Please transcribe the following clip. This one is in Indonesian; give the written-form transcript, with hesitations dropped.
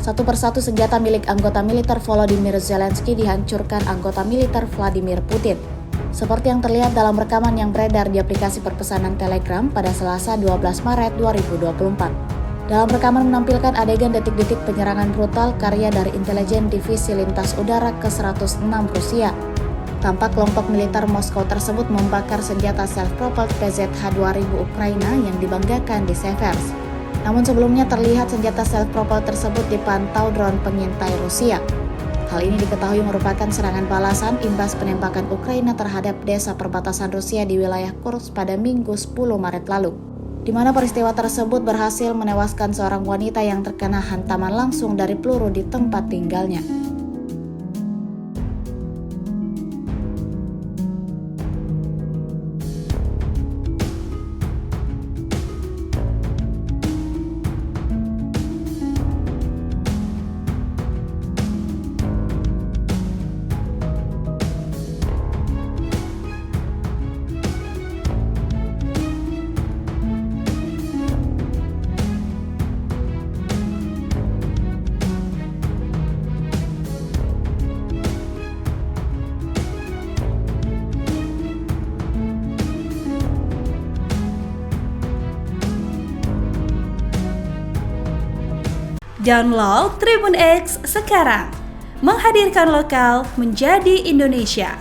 Satu persatu senjata milik anggota militer Volodymyr Zelensky dihancurkan anggota militer Vladimir Putin. Seperti yang terlihat dalam rekaman yang beredar di aplikasi perpesanan Telegram pada Selasa 12 Maret 2024. Dalam rekaman menampilkan adegan detik-detik penyerangan brutal karya dari intelijen divisi lintas udara ke-106 Rusia. Tampak kelompok militer Moskow tersebut membakar senjata self-propelled PZH-2000 Ukraina yang dibanggakan di Seversk. Namun sebelumnya terlihat senjata self-propelled tersebut dipantau drone pengintai Rusia. Hal ini diketahui merupakan serangan balasan imbas penembakan Ukraina terhadap desa perbatasan Rusia di wilayah Kursk pada Minggu 10 Maret lalu, di mana peristiwa tersebut berhasil menewaskan seorang wanita yang terkena hantaman langsung dari peluru di tempat tinggalnya. Download Tribun X sekarang, menghadirkan lokal menjadi Indonesia.